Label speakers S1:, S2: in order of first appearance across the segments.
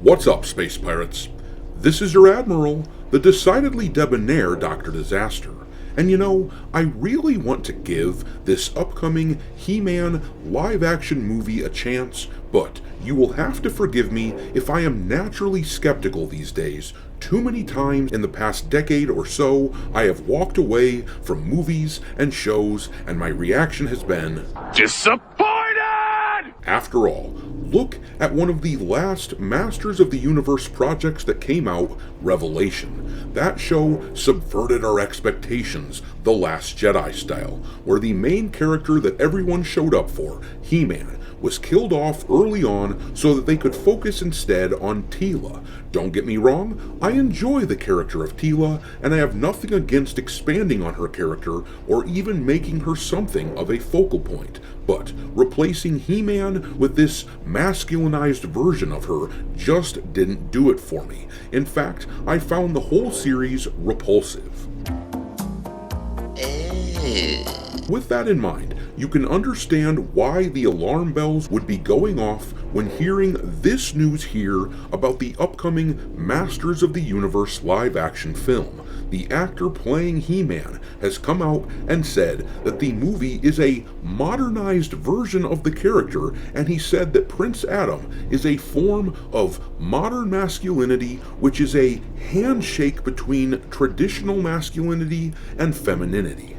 S1: What's up, space pirates? This is your Admiral, the decidedly debonair Dr. Disaster. And you know, I really want to give this upcoming He-Man live-action movie a chance, but you will have to forgive me if I am naturally skeptical these days. Too many times in the past decade or so, I have walked away from movies and shows, and my reaction has been
S2: disappointed!
S1: After all, look at one of the last Masters of the Universe projects that came out, Revelation. That show subverted our expectations, The Last Jedi style, where the main character that everyone showed up for, He-Man, was killed off early on so that they could focus instead on Teela. Don't get me wrong, I enjoy the character of Teela, and I have nothing against expanding on her character or even making her something of a focal point. But replacing He-Man with this masculinized version of her just didn't do it for me. In fact, I found the whole series repulsive. With that in mind, you can understand why the alarm bells would be going off when hearing this news here about the upcoming Masters of the Universe live-action film. The actor playing He-Man has come out and said that the movie is a modernized version of the character, and he said that Prince Adam is a form of modern masculinity, which is a handshake between traditional masculinity and femininity.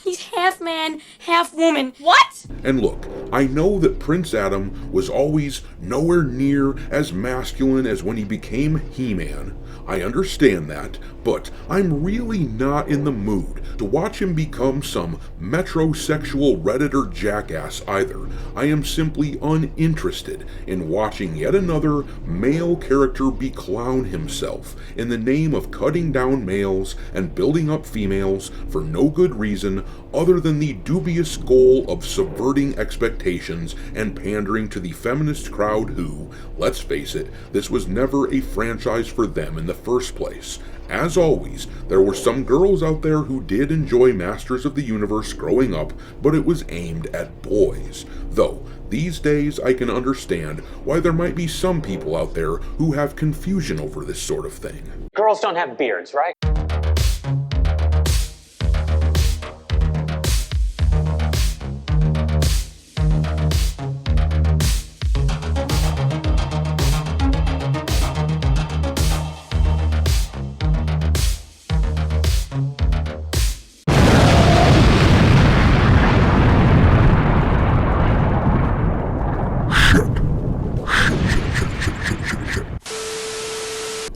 S3: He's half man, half woman. What?
S1: And look, I know that Prince Adam was always nowhere near as masculine as when he became He-Man. I understand that, but I'm really not in the mood to watch him become some metrosexual Redditor jackass either. I am simply uninterested in watching yet another male character beclown himself in the name of cutting down males and building up females for no good reason other than the dubious goal of subverting expectations and pandering to the feminist crowd who, let's face it, this was never a franchise for them in the first place. As always, there were some girls out there who did enjoy Masters of the Universe growing up, but it was aimed at boys. Though, these days I can understand why there might be some people out there who have confusion over this sort of thing.
S4: Girls don't have beards, right?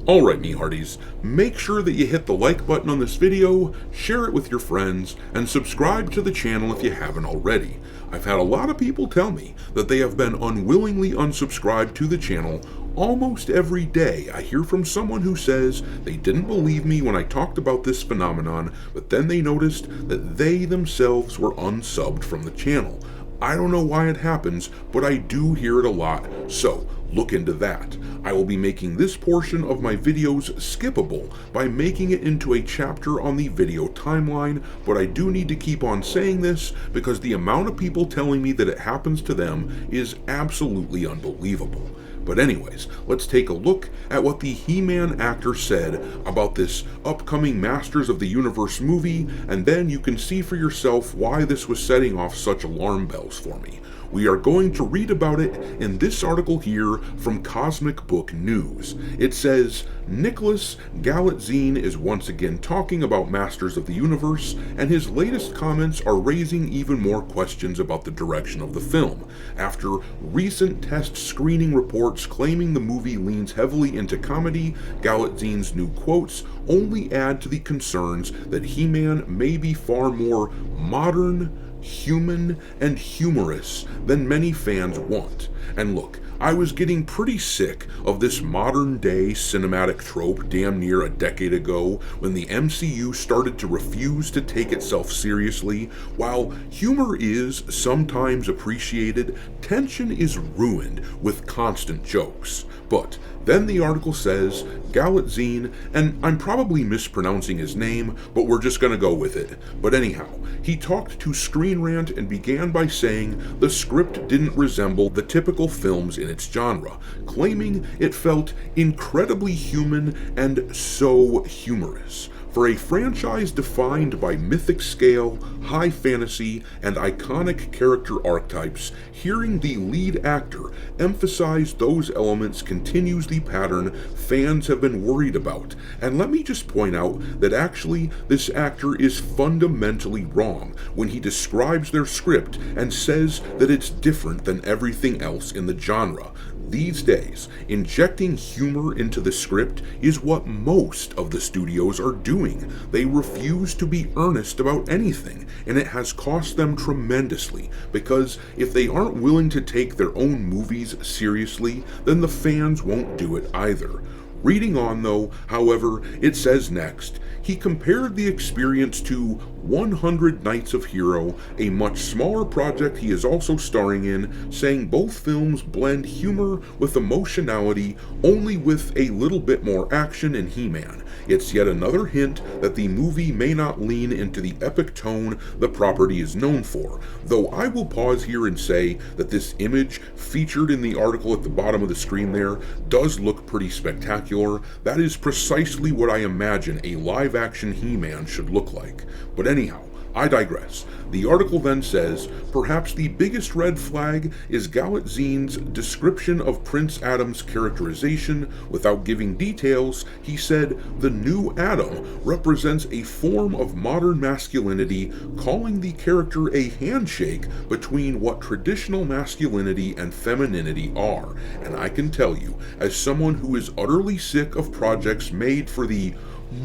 S1: Alright, me hearties, make sure that you hit the like button on this video, share it with your friends, and subscribe to the channel if you haven't already. I've had a lot of people tell me that they have been unwillingly unsubscribed to the channel almost every day. I hear from someone who says they didn't believe me when I talked about this phenomenon, but then they noticed that they themselves were unsubbed from the channel. I don't know why it happens, but I do hear it a lot, so look into that. I will be making this portion of my videos skippable by making it into a chapter on the video timeline, but I do need to keep on saying this because the amount of people telling me that it happens to them is absolutely unbelievable. But anyways, let's take a look at what the He-Man actor said about this upcoming Masters of the Universe movie, and then you can see for yourself why this was setting off such alarm bells for me. We are going to read about it in this article here from Cosmic Book News. It says, Nicholas Galitzine is once again talking about Masters of the Universe, and his latest comments are raising even more questions about the direction of the film. After recent test screening reports claiming the movie leans heavily into comedy, Galitzine's new quotes only add to the concerns that He-Man may be far more modern, human, and humorous than many fans want. And look, I was getting pretty sick of this modern-day cinematic trope damn near a decade ago when the MCU started to refuse to take itself seriously. While humor is sometimes appreciated, tension is ruined with constant jokes. But Then the article says Galatzine, and I'm probably mispronouncing his name, but we're just gonna go with it. But anyhow, he talked to Screen Rant and began by saying the script didn't resemble the typical films in its genre, claiming it felt incredibly human and so humorous. For a franchise defined by mythic scale, high fantasy, and iconic character archetypes, hearing the lead actor emphasize those elements continues the pattern fans have been worried about. And let me just point out that actually this actor is fundamentally wrong when he describes their script and says that it's different than everything else in the genre. These days, injecting humor into the script is what most of the studios are doing. They refuse to be earnest about anything, and it has cost them tremendously, because if they aren't willing to take their own movies seriously, then the fans won't do it either. Reading on though, however, it says next, he compared the experience to 100 Nights of Hero, a much smaller project he is also starring in, saying both films blend humor with emotionality, only with a little bit more action in He-Man. It's yet another hint that the movie may not lean into the epic tone the property is known for, though I will pause here and say that this image featured in the article at the bottom of the screen there does look pretty spectacular. That is precisely what I imagine a live-action He-Man should look like. But anyhow, I digress. The article then says, perhaps the biggest red flag is Galatzine's description of Prince Adam's characterization. Without giving details, he said, the new Adam represents a form of modern masculinity, calling the character a handshake between what traditional masculinity and femininity are. And I can tell you, as someone who is utterly sick of projects made for the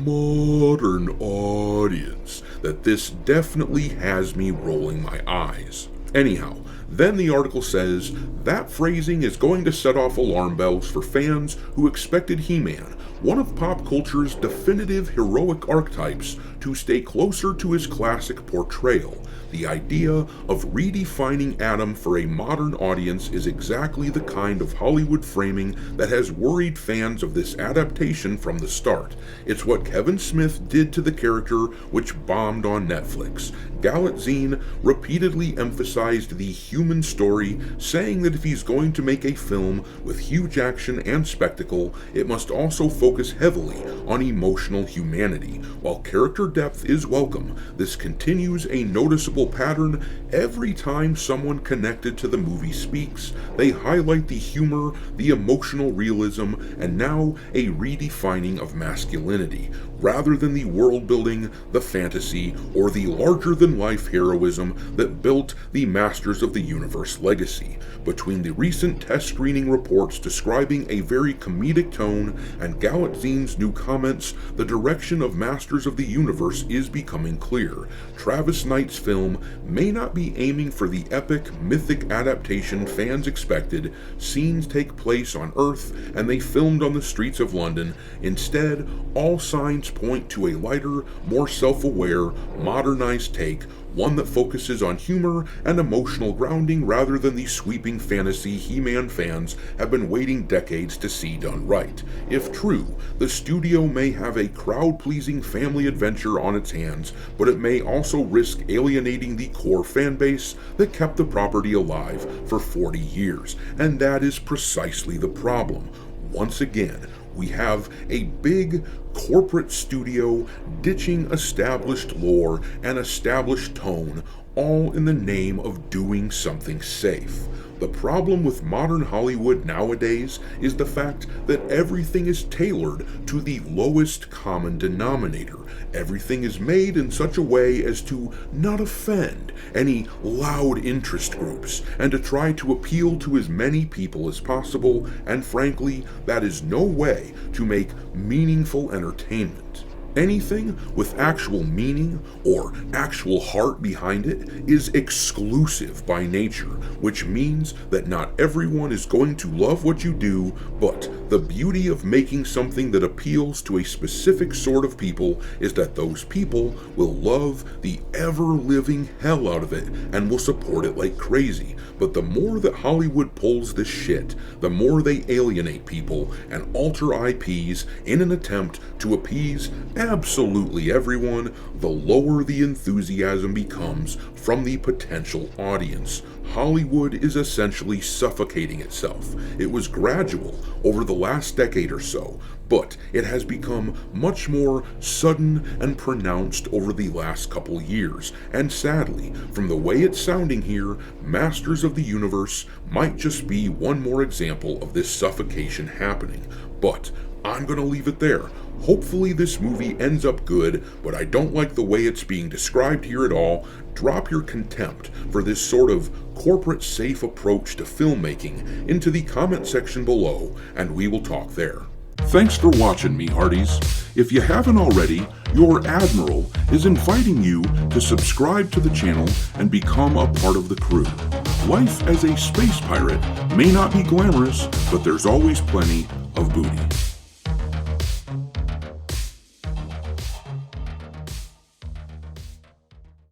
S1: modern audience, that this definitely has me rolling my eyes. Anyhow, then the article says, that phrasing is going to set off alarm bells for fans who expected He-Man, one of pop culture's definitive heroic archetypes, to stay closer to his classic portrayal. The idea of redefining Adam for a modern audience is exactly the kind of Hollywood framing that has worried fans of this adaptation from the start. It's what Kevin Smith did to the character, which bombed on Netflix. Galatzine repeatedly emphasized the human story, saying that if he's going to make a film with huge action and spectacle, it must also focus heavily on emotional humanity. While character depth is welcome, this continues a noticeable pattern. Every time someone connected to the movie speaks, they highlight the humor, the emotional realism, and now a redefining of masculinity, rather than the world building, the fantasy, or the larger-than-life heroism that built the Masters of the Universe legacy. Between the recent test screening reports describing a very comedic tone and Galatzine's new comments, the direction of Masters of the Universe is becoming clear. Travis Knight's film may not be aiming for the epic, mythic adaptation fans expected. Scenes take place on Earth, and they filmed on the streets of London. Instead, all signs point to a lighter, more self-aware, modernized take, one that focuses on humor and emotional grounding rather than the sweeping fantasy He-Man fans have been waiting decades to see done right. If true, the studio may have a crowd-pleasing family adventure on its hands, but it may also risk alienating the core fanbase that kept the property alive for 40 years, and that is precisely the problem. Once again, we have a big corporate studio ditching established lore and established tone, all in the name of doing something safe. The problem with modern Hollywood nowadays is the fact that everything is tailored to the lowest common denominator. Everything is made in such a way as to not offend any loud interest groups and to try to appeal to as many people as possible, and frankly, that is no way to make meaningful entertainment. Anything with actual meaning or actual heart behind it is exclusive by nature, which means that not everyone is going to love what you do, but the beauty of making something that appeals to a specific sort of people is that those people will love the ever-living hell out of it and will support it like crazy. But the more that Hollywood pulls this shit, the more they alienate people and alter IPs in an attempt to appease absolutely everyone, the lower the enthusiasm becomes from the potential audience. Hollywood is essentially suffocating itself. It was gradual over the last decade or so, but it has become much more sudden and pronounced over the last couple years, and sadly, from the way it's sounding here, Masters of the Universe might just be one more example of this suffocation happening. But I'm gonna leave it there. Hopefully this movie ends up good, but I don't like the way it's being described here at all. Drop your contempt for this sort of corporate safe approach to filmmaking into the comment section below, and we will talk there. Thanks for watching me, Hearties. If you haven't already, your Admiral is inviting you to subscribe to the channel and become a part of the crew. Life as a space pirate may not be glamorous, but there's always plenty of booty.